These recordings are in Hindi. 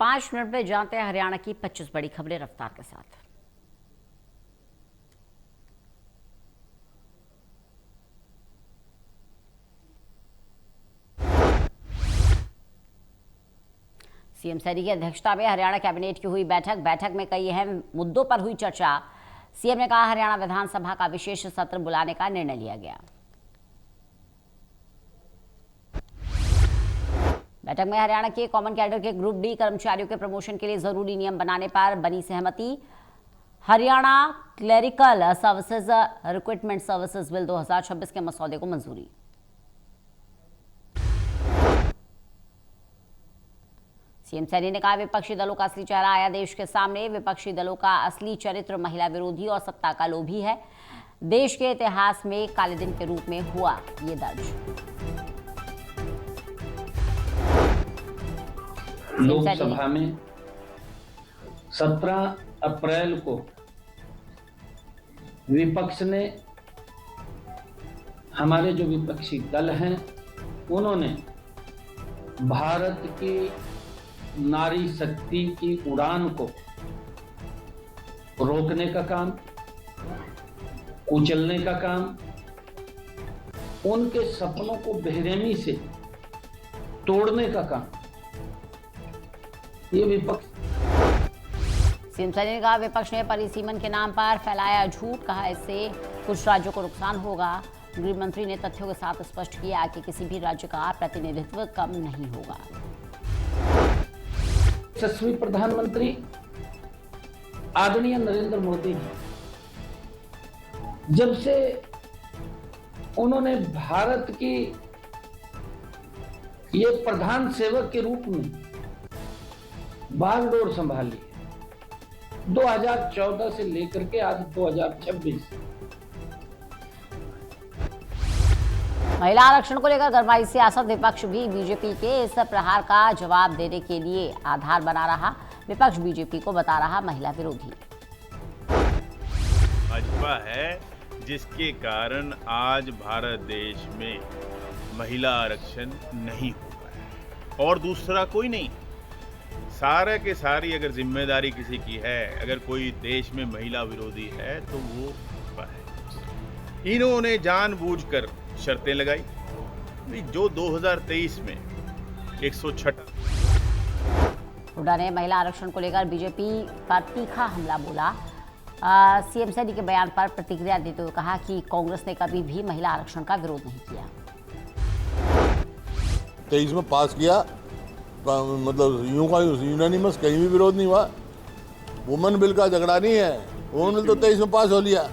5 मिनट में जानते हैं हरियाणा की 25 बड़ी खबरें रफ्तार के साथ। सीएम सैनी की अध्यक्षता में हरियाणा कैबिनेट की हुई बैठक में कई अहम मुद्दों पर हुई चर्चा। सीएम ने कहा हरियाणा विधानसभा का विशेष सत्र बुलाने का निर्णय लिया गया। बैठक में हरियाणा के कॉमन कैडर के ग्रुप डी कर्मचारियों के प्रमोशन के लिए जरूरी नियम बनाने पर बनी सहमति। Haryana clerical services recruitment services bill 2026 के मसौदे को मंजूरी। सीएम सैनी ने कहा विपक्षी दलों का असली चेहरा आया देश के सामने। विपक्षी दलों का असली चरित्र महिला विरोधी और सत्ता का लोभी है। देश के इतिहास में काले दिन के रूप में हुआ ये दर्ज। लोकसभा में 17 अप्रैल को विपक्ष ने, हमारे जो विपक्षी दल हैं, उन्होंने भारत की नारी शक्ति की उड़ान को रोकने का काम, कुचलने का काम, उनके सपनों को बेरहमी से तोड़ने का काम, ये विपक्ष। सीएम सैनी ने कहा विपक्ष ने परिसीमन के नाम पर फैलाया झूठ। कहा इससे कुछ राज्यों को नुकसान होगा। गृह मंत्री ने तथ्यों के साथ स्पष्ट किया कि किसी भी राज्य का प्रतिनिधित्व कम नहीं होगा। यशस्वी प्रधानमंत्री आदरणीय नरेंद्र मोदी जी, जब से उन्होंने भारत की ये प्रधान सेवक के रूप में बागडोर संभाली, 2014 से लेकर के आज 2026। महिला आरक्षण को लेकर गरमाई सियासत। विपक्ष भी बीजेपी के इस प्रहार का जवाब देने के लिए आधार बना रहा। विपक्ष बीजेपी को बता रहा महिला विरोधी। भाजपा है जिसके कारण आज भारत देश में महिला आरक्षण नहीं हो पाया, और दूसरा कोई नहीं। सारे के सारी अगर जिम्मेदारी किसी की है, अगर कोई देश में महिला विरोधी है तो वो भाजपा है। इन्होंने जानबूझकर शर्तें लगाई जो 2023 में 106। हुड्डा ने महिला आरक्षण को लेकर बीजेपी पर तीखा हमला बोला। सीएम सैनी के बयान पर प्रतिक्रिया देते हुए कहा कि कांग्रेस ने कभी भी महिला आरक्षण का विरोध नहीं किया। 23 में पास किया, मतलब यूनानिमस कहीं भी विरोध नहीं हुआ। वुमेन बिल का झगड़ा नहीं है। वुमेन बिल तो 23 में पास हो लिया,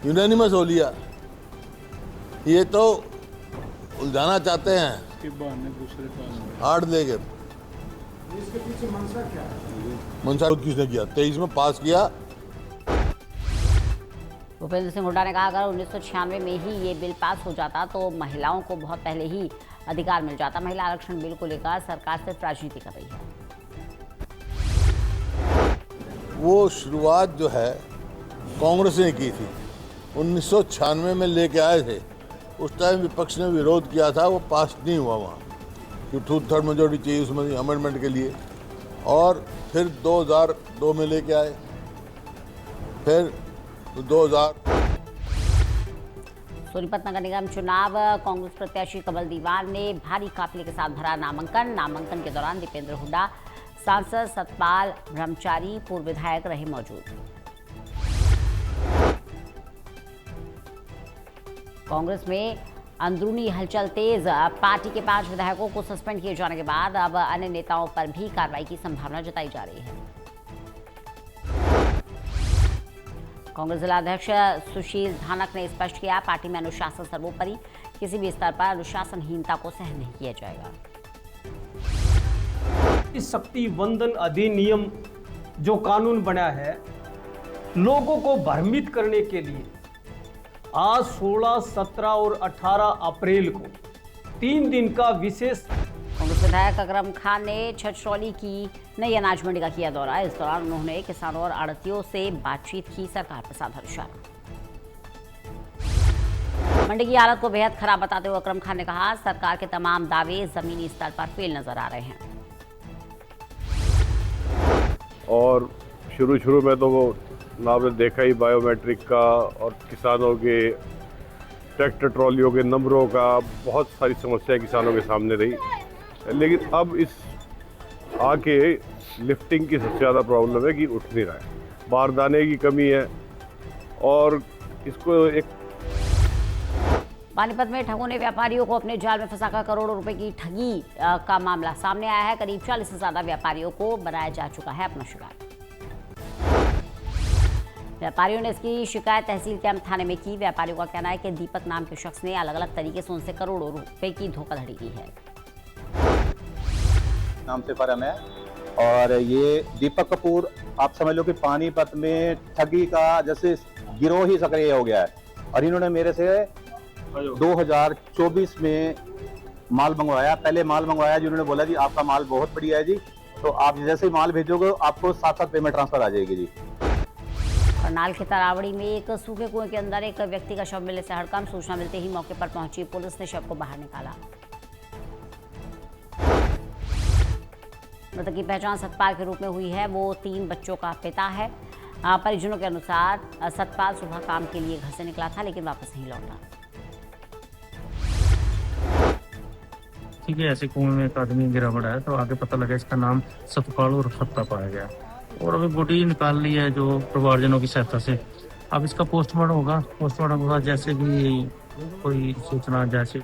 यूनानिमस हो लिया। ये तो उलझाना चाहते हैं हार्ड लेके। इसके पीछे मंशा क्या है? मंशा किसने किया? 23 में पास किया। भूपेंद्र सिंह हुड्डा ने कहा अगर 1996 में ही ये बिल पास हो जाता तो महिलाओं को बहुत पहले ही अधिकार मिल जाता। महिला आरक्षण बिल को लेकर सरकार सिर्फ राजनीति कर रही है। वो शुरुआत जो है कांग्रेस ने की थी, 1996 में लेके आए थे। उस टाइम विपक्ष ने विरोध किया था, वो पास नहीं हुआ वहाँ कि 2/3 मेजोरिटी चाहिए उसमें अमेंडमेंट के लिए। और फिर 2002 में लेके आए, फिर 2000। सोनीपत नगर निगम चुनाव। कांग्रेस प्रत्याशी कमल दीवान ने भारी काफिले के साथ भरा नामांकन के दौरान दीपेंद्र हुड्डा, सांसद सतपाल ब्रह्मचारी, पूर्व विधायक रहे मौजूद। कांग्रेस में अंदरूनी हलचल तेज। पार्टी के 5 विधायकों को सस्पेंड किए जाने के बाद अब अन्य नेताओं पर भी कार्रवाई की संभावना जताई जा रही है। कांग्रेस जिलाध्यक्ष सुशील धानक ने स्पष्ट किया पार्टी में अनुशासन सर्वोपरि, किसी भी स्तर पर अनुशासनहीनता को सहन नहीं किया जाएगा। इस शक्ति वंदन अधिनियम जो कानून बना है लोगों को भ्रमित करने के लिए, आज 16, 17 और 18 अप्रैल को 3 दिन का विशेष। कांग्रेस विधायक अकरम खान ने छछरौली की नई अनाज मंडी का किया दौरा। इस दौरान उन्होंने किसानों और आड़तियों से बातचीत की। सरकार पर साधा निशाना। मंडी की हालत को बेहद खराब बताते हुए अकरम खान ने कहा सरकार के तमाम दावे जमीनी स्तर पर फेल नजर आ रहे हैं। और शुरू में तो वो आपने देखा ही बायोमेट्रिक का और किसानों के ट्रैक्टर ट्रॉलियों के नंबरों का, बहुत सारी समस्याएं किसानों के सामने रही। लेकिन अब इस आके लिफ्टिंग की सबसे ज़्यादा प्रॉब्लम है कि उठ नहीं रहा है, बारदाने की कमी है और इसको एक पानीपत में ठगों ने व्यापारियों को अपने जाल में फंसाकर करोड़ों रुपए की ठगी का मामला सामने आया है। करीब 40 से ज्यादा व्यापारियों को बनाया जा चुका है अपना शिकार। व्यापारियों ने इसकी शिकायत तहसील कैंप थाने में की। व्यापारियों का कहना है कि दीपक नाम के शख्स ने अलग अलग तरीके से उनसे करोड़ों रुपए की धोखाधड़ी की है। नाम से फर्म है और ये दीपक कपूर, आप समझ लो कि पानीपत में ठगी का जैसे गिरोह ही सक्रिय हो गया है। और इन्होंने मेरे से 2024 में माल मंगवाया। पहले माल मंगवाया, जिन्होंने बोला जी आपका माल बहुत बढ़िया है जी, तो आप जैसे ही माल भेजोगे आपको साथ पेमेंट ट्रांसफर आ जाएगी जी। करनाल के तरावड़ी में एक सूखे कुएं के अंदर एक व्यक्ति का शव मिलने से हड़कंप। सूचना मिलते ही मौके पर पहुंची पुलिस ने शव को बाहर निकाला। मृतक की पहचान सतपाल के रूप में हुई है। वो 3 बच्चों का पिता है। परिजनों के अनुसार सतपाल सुबह काम के लिए घर से निकला था लेकिन वापस नहीं लौटा। ठीक है, ऐसे कुएं में एक आदमी गिरा पड़ा है, तो आगे पता लगा इसका नाम सतपाल और सत्ता पाया गया और अभी बॉडी निकाल ली है जो परिवारजनों की सहायता से। अब इसका पोस्टमार्टम होगा। पोस्टमार्टम के बाद जैसे भी कोई सूचना जैसे